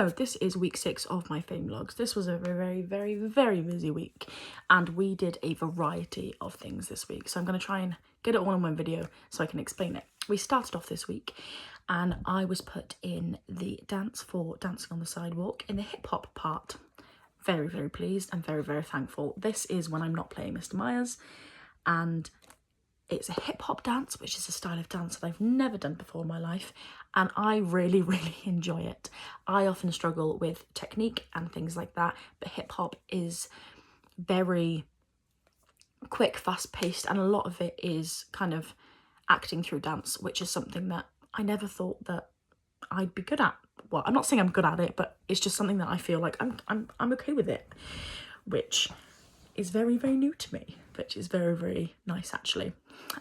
Oh, this is week 6 of my fame vlogs. This was a very busy week, and we did a variety of things this week. So I'm going to try and get it all in one video so I can explain it. We started off this week and I was put in the dance for Dancing on the Sidewalk in the hip hop part. Very pleased and very thankful. This is when I'm not playing Mr. Myers, and it's a hip hop dance, which is a style of dance that I've never done before in my life, and I really enjoy it. I often struggle with technique and things like that, but hip hop is very quick, fast paced, and a lot of it is kind of acting through dance, which is something that I never thought that I'd be good at. Well, I'm not saying I'm good at it, but it's just something that I feel like I'm okay with it, which is very new to me, which is very nice actually.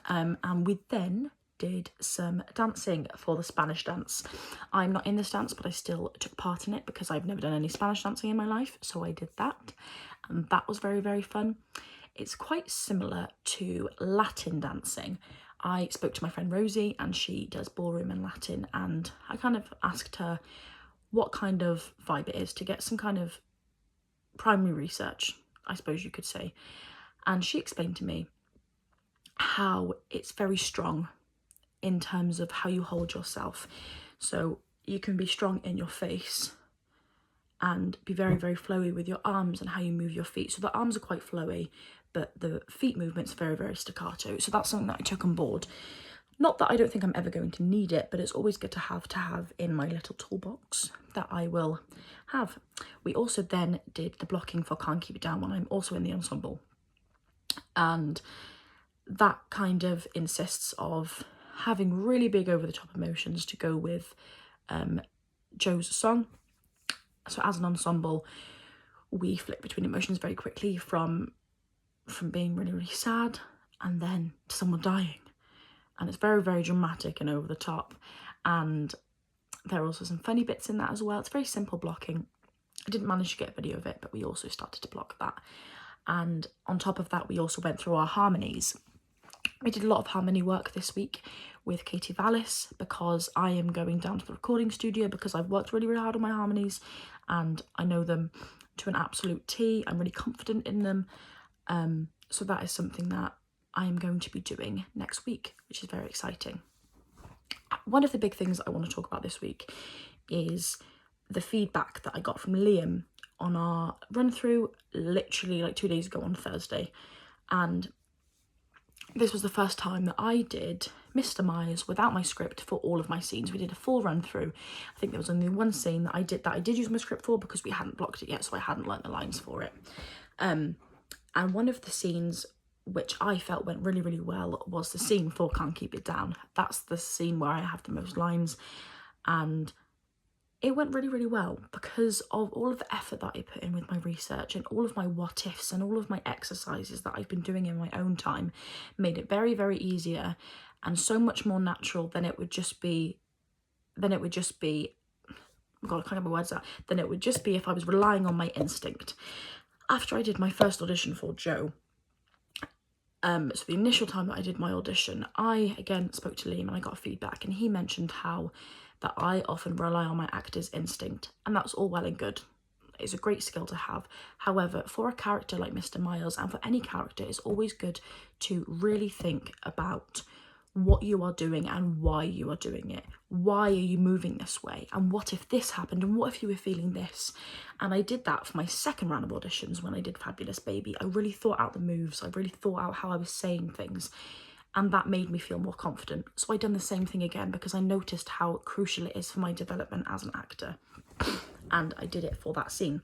And we then did some dancing for the Spanish dance. I'm not in this dance, but I still took part in it because I've never done any Spanish dancing in my life, so I did that, and that was very fun. It's quite similar to Latin dancing. I spoke to my friend Rosie, and she does ballroom and Latin, and I kind of asked her what kind of vibe it is to get some kind of primary research, I suppose you could say. And she explained to me how it's very strong in terms of how you hold yourself. So you can be strong in your face and be very flowy with your arms and how you move your feet. So the arms are quite flowy, but the feet movement's very staccato. So that's something that I took on board. Not that I don't think I'm ever going to need it, but it's always good to have in my little toolbox that I will have. We also then did the blocking for Can't Keep It Down when I'm also in the ensemble. And that kind of insists of having really big over-the-top emotions to go with Joe's song. So as an ensemble, we flip between emotions very quickly from being really sad and then to someone dying. And it's very dramatic and over the top. And there are also some funny bits in that as well. It's very simple blocking. I didn't manage to get a video of it, but we also started to block that. And on top of that, we also went through our harmonies. We did a lot of harmony work this week with Katie Vallis because I am going down to the recording studio because I've worked really hard on my harmonies and I know them to an absolute T. I'm really confident in them. So that is something that I'm going to be doing next week, which is very exciting. One of the big things I want to talk about this week is the feedback that I got from Liam on our run through literally like 2 days ago on Thursday. And this was the first time that I did Mr. Myers without my script for all of my scenes. We did a full run through. I think there was only one scene that I did use my script for because we hadn't blocked it yet, so I hadn't learnt the lines for it. And one of the scenes which I felt went really well was the scene for Can't Keep It Down. That's the scene where I have the most lines, and it went really well because of all of the effort that I put in with my research and all of my what ifs and all of my exercises that I've been doing in my own time made it very easier and so much more natural than it would just be, oh God, I can't get my words out, than it would just be if I was relying on my instinct. After I did my first audition for Joe, so the initial time that I did my audition, I again spoke to Liam and I got feedback, and he mentioned how that I often rely on my actor's instinct, and that's all well and good. It's a great skill to have. However, for a character like Mr. Myers, and for any character, it's always good to really think about what you are doing and why you are doing it. Why are you moving this way? And what if this happened? And what if you were feeling this? And I did that for my second round of auditions when I did Fabulous Baby. I really thought out the moves. I really thought out how I was saying things. And that made me feel more confident. So I done the same thing again because I noticed how crucial it is for my development as an actor. And I did it for that scene.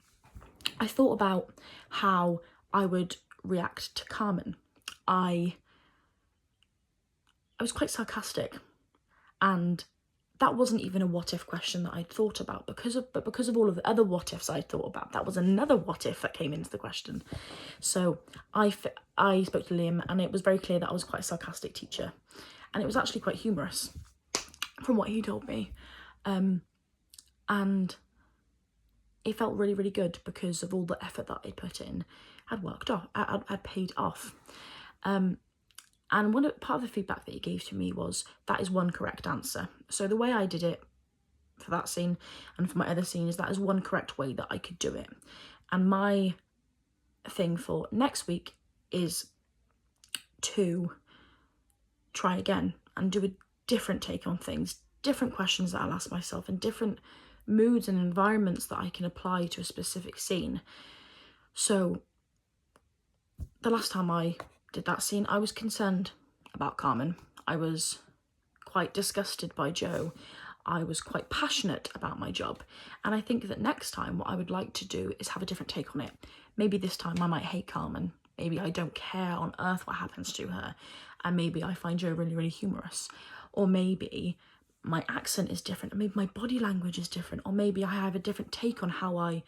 I thought about how I would react to Carmen. I was quite sarcastic, and that wasn't even a what if question that I'd thought about because of all of the other what ifs I thought about. That was another what if that came into the question. So I spoke to Liam, and it was very clear that I was quite a sarcastic teacher, and it was actually quite humorous from what he told me, and it felt really good because of all the effort that I put in had paid off. And part of the feedback that he gave to me was, that is one correct answer. So the way I did it for that scene and for my other scenes. That is one correct way that I could do it. And my thing for next week is to try again and do a different take on things, different questions that I'll ask myself, and different moods and environments that I can apply to a specific scene. So the last time I did that scene, I was concerned about Carmen. I was quite disgusted by Joe. I was quite passionate about my job. And I think that next time what I would like to do is have a different take on it. Maybe this time I might hate Carmen. Maybe I don't care on earth what happens to her. And maybe I find Joe really, really humorous. Or maybe my accent is different. Or maybe my body language is different. Or maybe I have a different take on how I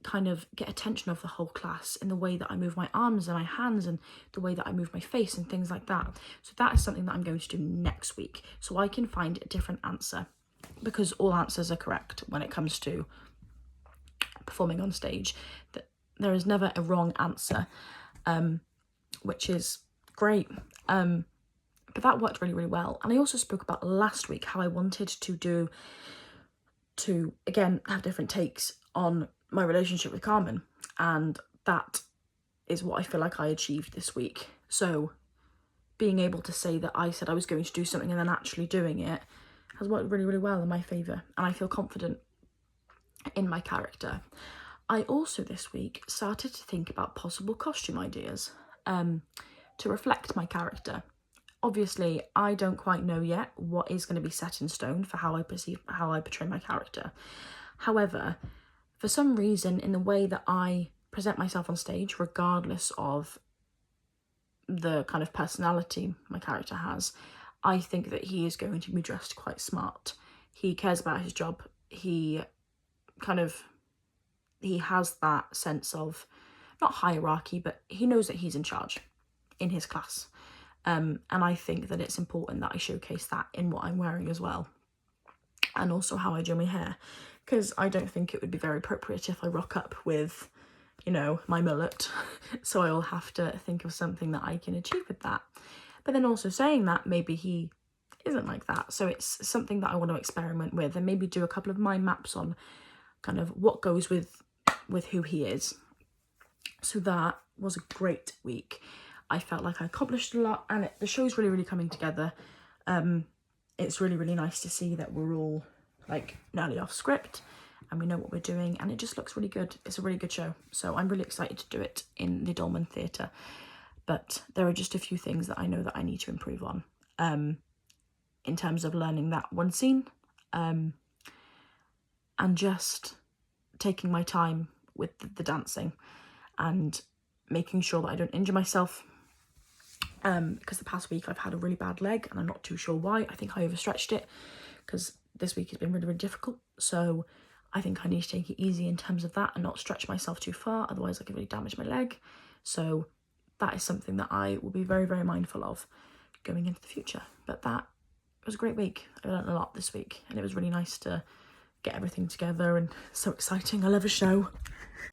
kind of get attention of the whole class in the way that I move my arms and my hands and the way that I move my face and things like that. So that is something that I'm going to do next week, so I can find a different answer, because all answers are correct when it comes to performing on stage. That there is never a wrong answer, which is great. But that worked really, really well. And I also spoke about last week how I wanted to again have different takes on my relationship with Carmen, and that is what I feel like I achieved this week. So being able to say that I said I was going to do something and then actually doing it has worked really, really well in my favour, and I feel confident in my character. I also this week started to think about possible costume ideas to reflect my character. Obviously, I don't quite know yet what is going to be set in stone for how I portray my character. However, for some reason, in the way that I present myself on stage, regardless of the kind of personality my character has, I think that he is going to be dressed quite smart. He cares about his job. He has that sense of, not hierarchy, but he knows that he's in charge in his class. And I think that it's important that I showcase that in what I'm wearing as well. And also how I do my hair. Because I don't think it would be very appropriate if I rock up with, my mullet. So I'll have to think of something that I can achieve with that. But then also saying that, maybe he isn't like that. So it's something that I want to experiment with, and maybe do a couple of mind maps on kind of what goes with who he is. So that was a great week. I felt like I accomplished a lot, and the show's really, really coming together. It's really, really nice to see that we're all like nearly off script and we know what we're doing, and it just looks really good. It's a really good show, so I'm really excited to do it in the Dolmen Theatre. But there are just a few things that I know that I need to improve on in terms of learning that one scene, and just taking my time with the dancing and making sure that I don't injure myself, because the past week I've had a really bad leg and I'm not too sure why. I think I overstretched it because this week has been really, really difficult. So I think I need to take it easy in terms of that and not stretch myself too far, otherwise I could really damage my leg. So that is something that I will be very, very mindful of going into the future. But that was a great week. I learned a lot this week, and it was really nice to get everything together, and so exciting. I love a show.